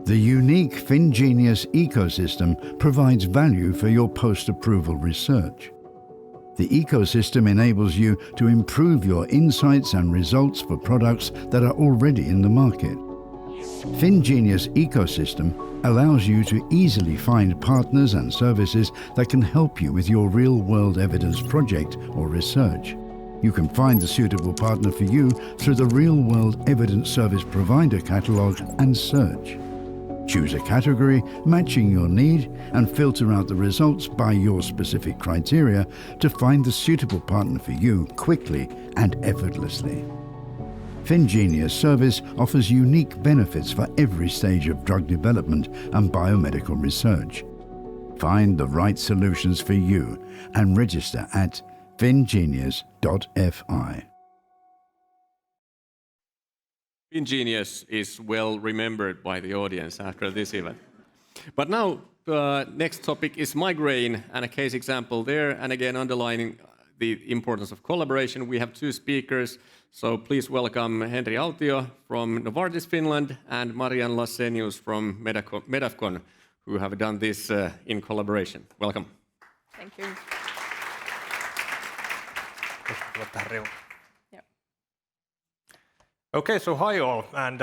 The unique Fingenious ecosystem provides value for your post-approval research. The ecosystem enables you to improve your insights and results for products that are already in the market. Fingenious ecosystem allows you to easily find partners and services that can help you with your real-world evidence project or research. You can find the suitable partner for you through the Real-World Evidence Service Provider catalog and search. Choose a category matching your need and filter out the results by your specific criteria to find the suitable partner for you quickly and effortlessly. Fingenious service offers unique benefits for every stage of drug development and biomedical research. Find the right solutions for you and register at fingenious.fi. Fingenious is well remembered by the audience after this event. But now, next topic is migraine and a case example there, and again underlining the importance of collaboration. We have two speakers, so please welcome Henri Autio from Novartis, Finland, and Mariann Lassenius from Medaffcon, who have done this in collaboration. Welcome. Thank you. Okay, so hi all, and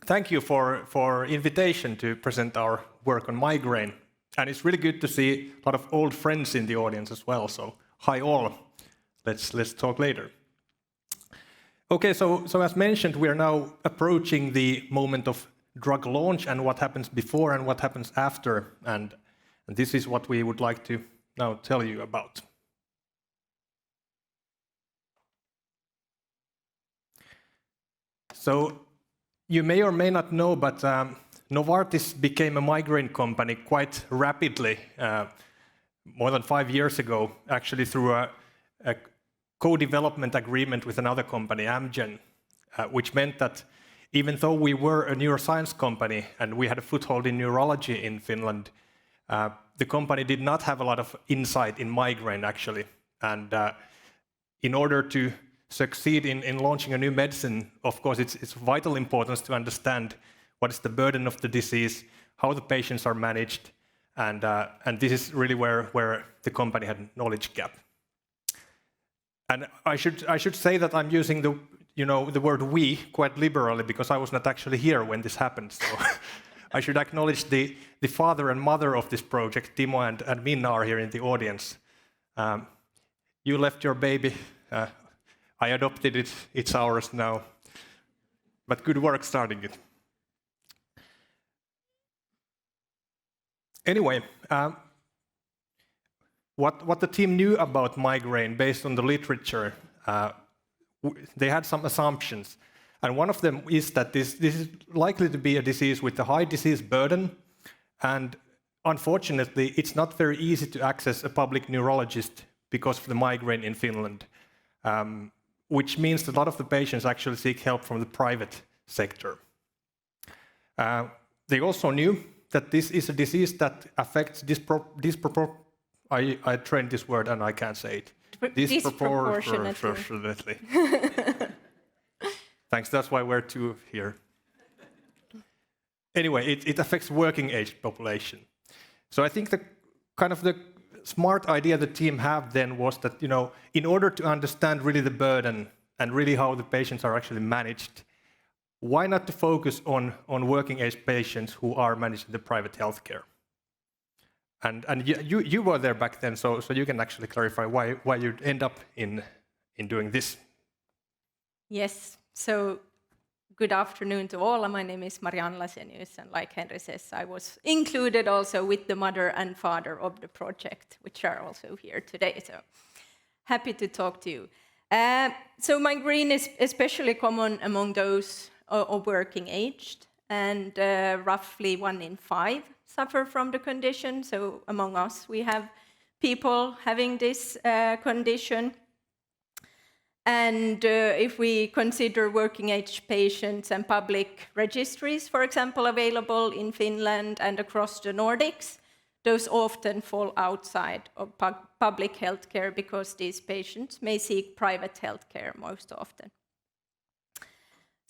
thank you for invitation to present our work on migraine. And it's really good to see a lot of old friends in the audience as well. So hi all. Let's talk later. Okay, so as mentioned, we are now approaching the moment of drug launch and what happens before and what happens after, and this is what we would like to now tell you about. So you may or may not know, but Novartis became a migraine company quite rapidly, more than 5 years ago, actually through a co-development agreement with another company, Amgen, which meant that even though we were a neuroscience company and we had a foothold in neurology in Finland, the company did not have a lot of insight in migraine, actually. And in order to succeed in launching a new medicine, of course, it's of vital importance to understand what is the burden of the disease, how the patients are managed, and this is really where the company had a knowledge gap. And I should say that I'm using the word "we" quite liberally because I was not actually here when this happened. So I should acknowledge the father and mother of this project. Timo and Minna are here in the audience. You left your baby. I adopted it, it's ours now. But good work starting it. Anyway, what the team knew about migraine based on the literature, they had some assumptions. And one of them is that this is likely to be a disease with a high disease burden. And unfortunately, it's not very easy to access a public neurologist because of the migraine in Finland. Which means that a lot of the patients actually seek help from the private sector. They also knew that this is a disease that affects I trained this word and I can't say it. Disproportionately. Thanks, that's why we're two here. Anyway, it affects working age population. So I think the smart idea the team had then was that, in order to understand really the burden and really how the patients are actually managed, why not to focus on working age patients who are managed in the private healthcare? And you were there back then, so you can actually clarify why you'd end up in doing this. Yes, so good afternoon to all. My name is Mariann Lassenius, and like Henri says, I was included also with the mother and father of the project, which are also here today. So happy to talk to you. So migraine is especially common among those of working aged, and roughly 1 in 5 suffer from the condition. So among us, we have people having this condition. And if we consider working age patients and public registries, for example, available in Finland and across the Nordics, those often fall outside of public healthcare because these patients may seek private healthcare most often.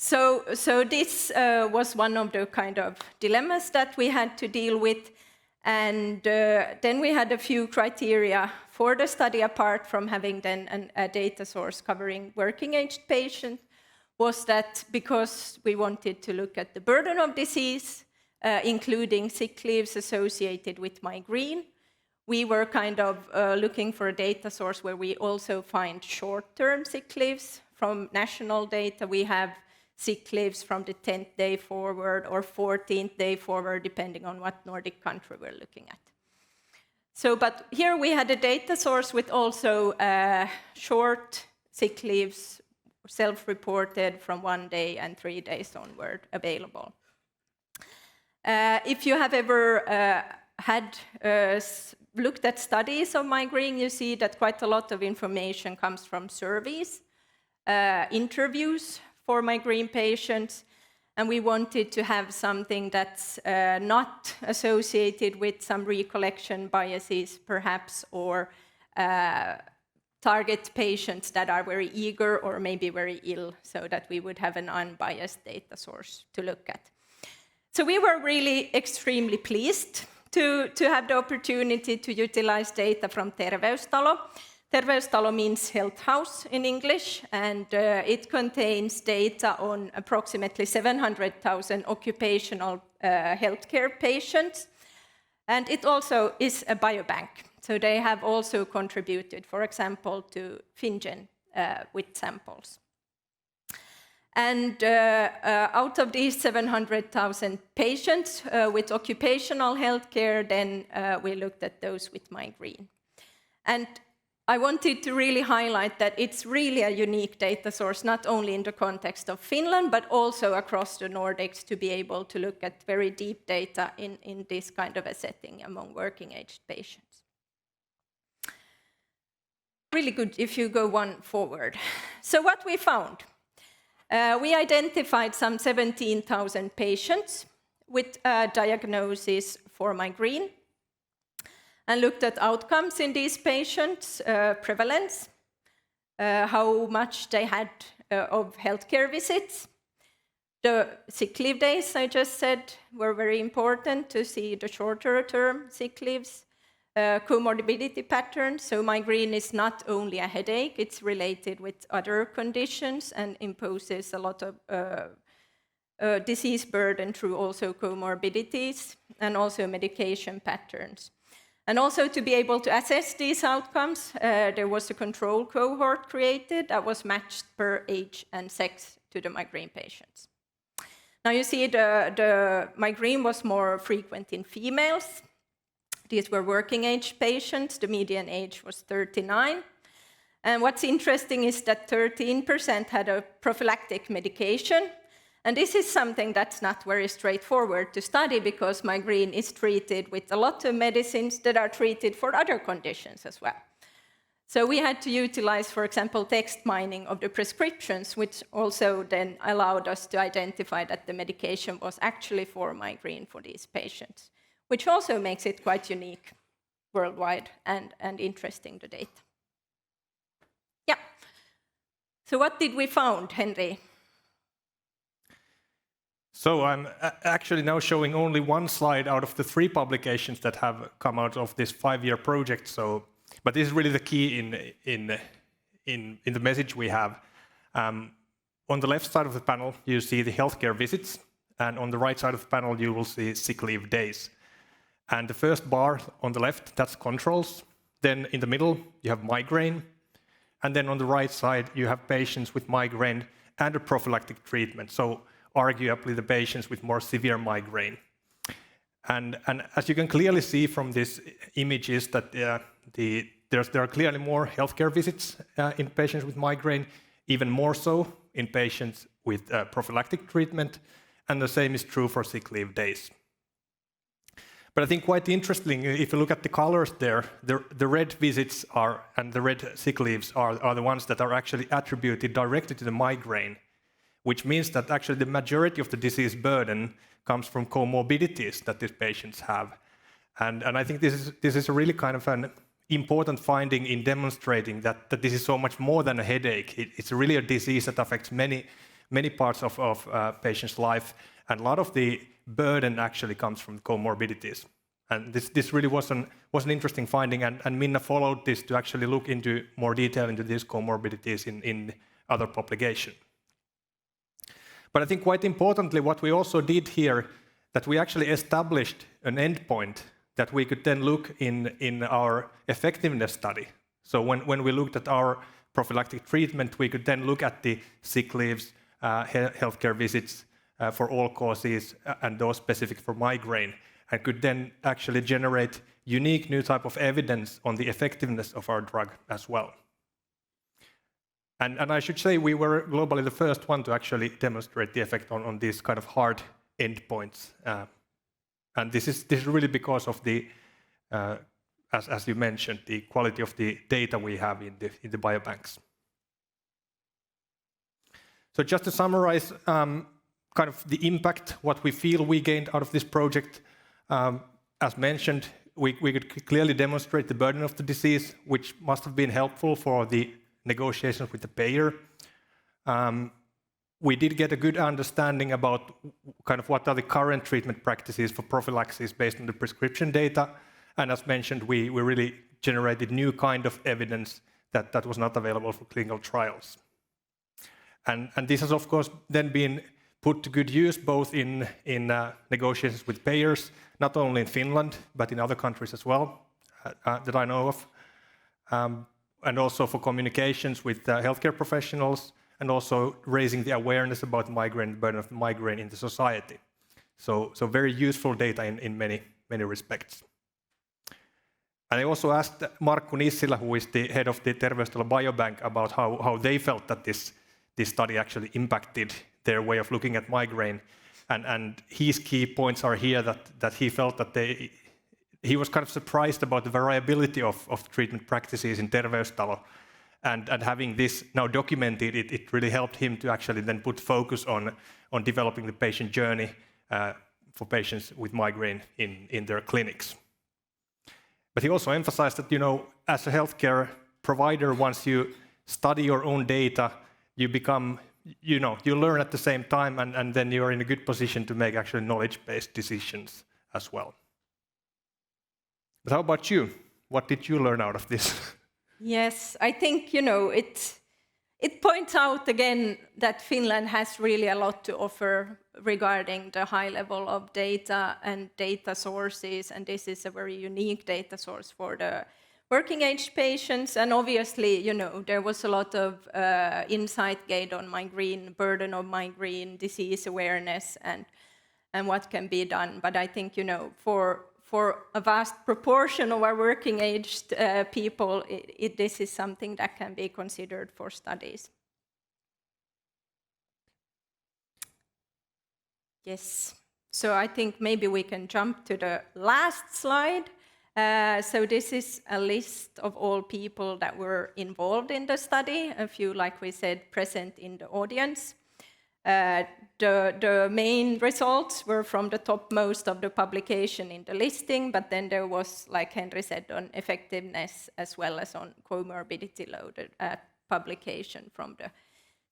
So this was one of the kind of dilemmas that we had to deal with. And then we had a few criteria for the study, apart from having then a data source covering working-aged patients, was that because we wanted to look at the burden of disease, including sick leaves associated with migraine, we were kind of looking for a data source where we also find short-term sick leaves. From national data, we have sick leaves from the 10th day forward or 14th day forward, depending on what Nordic country we're looking at. So, but here we had a data source with also short sick leaves, self-reported from 1 day and 3 days onward available. If you have ever looked at studies of migraine, you see that quite a lot of information comes from surveys, interviews for migraine patients, and we wanted to have something that's not associated with some recollection biases, perhaps, or target patients that are very eager or maybe very ill, so that we would have an unbiased data source to look at. So we were really extremely pleased to have the opportunity to utilize data from Terveystalo. Terveystalo means health house in English, and it contains data on approximately 700,000 occupational healthcare patients. And it also is a biobank. So they have also contributed, for example, to Fingenious with samples. And out of these 700,000 patients with occupational healthcare, then we looked at those with migraine. And I wanted to really highlight that it's really a unique data source, not only in the context of Finland, but also across the Nordics, to be able to look at very deep data in this kind of a setting among working-aged patients. Really good if you go one forward. So what we found? We identified some 17,000 patients with a diagnosis for migraine, and looked at outcomes in these patients, prevalence, how much they had of healthcare visits. The sick leave days, I just said, were very important to see the shorter term sick leaves. Comorbidity patterns, so migraine is not only a headache, it's related with other conditions and imposes a lot of disease burden through also comorbidities, and also medication patterns. And also, to be able to assess these outcomes, there was a control cohort created that was matched per age and sex to the migraine patients. Now you see the migraine was more frequent in females. These were working-age patients. The median age was 39. And what's interesting is that 13% had a prophylactic medication. And this is something that's not very straightforward to study, because migraine is treated with a lot of medicines that are treated for other conditions as well. So we had to utilize, for example, text mining of the prescriptions, which also then allowed us to identify that the medication was actually for migraine for these patients, which also makes it quite unique worldwide and interesting, the data. Yeah. So what did we found, Henri? So I'm actually now showing only one slide out of the 3 publications that have come out of this 5-year project. So, but this is really the key in the message we have. On the left side of the panel, you see the healthcare visits, and on the right side of the panel, you will see sick leave days. And the first bar on the left, that's controls. Then in the middle, you have migraine. And then on the right side, you have patients with migraine and a prophylactic treatment. So arguably the patients with more severe migraine. And as you can clearly see from this image is that there are clearly more healthcare visits in patients with migraine, even more so in patients with prophylactic treatment, and the same is true for sick leave days. But I think quite interesting, if you look at the colors there, the red visits are, and the red sick leaves are the ones that are actually attributed directly to the migraine, which means that actually the majority of the disease burden comes from comorbidities that these patients have. And I think this is a really kind of an important finding in demonstrating that this is so much more than a headache. It's really a disease that affects many many parts of patients' life, and a lot of the burden actually comes from comorbidities. And this really was an interesting finding, and Minna followed this to actually look into more detail into these comorbidities in other publication. But I think quite importantly, what we also did here, that we actually established an endpoint that we could then look in our effectiveness study. So when we looked at our prophylactic treatment, we could then look at the sick leaves, healthcare visits for all causes, and those specific for migraine, and could then actually generate unique new type of evidence on the effectiveness of our drug as well. And I should say we were globally the first one to actually demonstrate the effect on these kind of hard endpoints. And this is really because of the, as you mentioned, the quality of the data we have in the biobanks. So just to summarize, kind of the impact, what we feel we gained out of this project, as mentioned, we could clearly demonstrate the burden of the disease, which must have been helpful for the negotiations with the payer. We did get a good understanding about kind of what are the current treatment practices for prophylaxis based on the prescription data. And as mentioned, we really generated new kind of evidence that was not available for clinical trials. And this has, of course, then been put to good use both in negotiations with payers, not only in Finland, but in other countries as well, that I know of. And also for communications with healthcare professionals, and also raising the awareness about migraine, the burden of migraine in the society. So very useful data in many respects. And I also asked Markku Nissilä, who is the head of the Terveystalo Biobank, about how they felt that this study actually impacted their way of looking at migraine. And his key points are here that he felt that he was kind of surprised about the variability of treatment practices in Terveystalo. And having this now documented, it really helped him to actually then put focus on developing the patient journey for patients with migraine in their clinics. But he also emphasized that, as a healthcare provider, once you study your own data, you become, you learn at the same time, and then you're in a good position to make actually knowledge-based decisions as well. But how about you? What did you learn out of this? Yes, I think, it points out again that Finland has really a lot to offer regarding the high level of data and data sources, and this is a very unique data source for the working age patients. And obviously, there was a lot of insight gained on migraine, burden of migraine, disease awareness, and what can be done. But I think, for a vast proportion of our working aged people, this is something that can be considered for studies. Yes, so I think maybe we can jump to the last slide. So this is a list of all people that were involved in the study, a few, like we said, present in the audience. The main results were from the topmost of the publication in the listing, but then there was, like Henri said, on effectiveness as well as on comorbidity loaded publication from the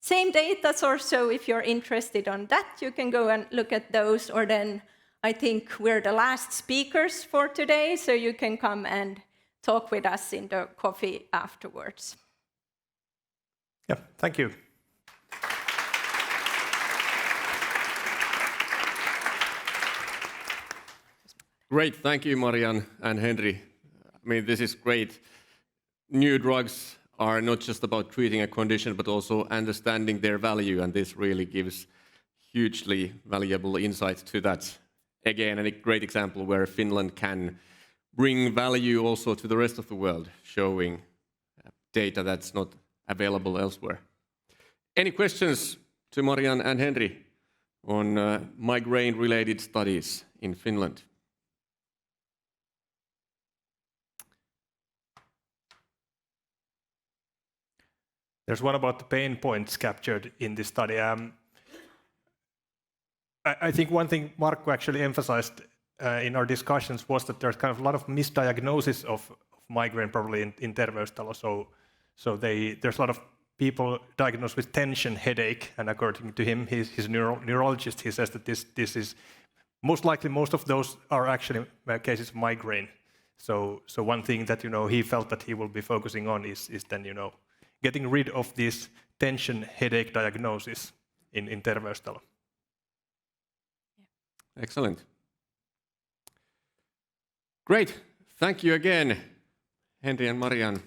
same data source. So if you're interested on that, you can go and look at those, or then I think we're the last speakers for today, so you can come and talk with us in the coffee afterwards. Yeah, thank you. Great, thank you, Mariann and Henri. I mean, this is great. New drugs are not just about treating a condition, but also understanding their value, and this really gives hugely valuable insights to that. Again, a great example where Finland can bring value also to the rest of the world, showing data that's not available elsewhere. Any questions to Mariann and Henri on migraine-related studies in Finland? There's one about the pain points captured in this study. I think one thing Markku actually emphasized in our discussions was that there's kind of a lot of misdiagnosis of migraine probably in Terveystalo. So there's a lot of people diagnosed with tension headache, and according to him, his neurologist, he says that this is most likely most of those are actually cases of migraine. So one thing that he felt that he will be focusing on is then getting rid of this tension headache diagnosis in Terveystalo. Excellent. Great. Thank you again, Henri and Mariann.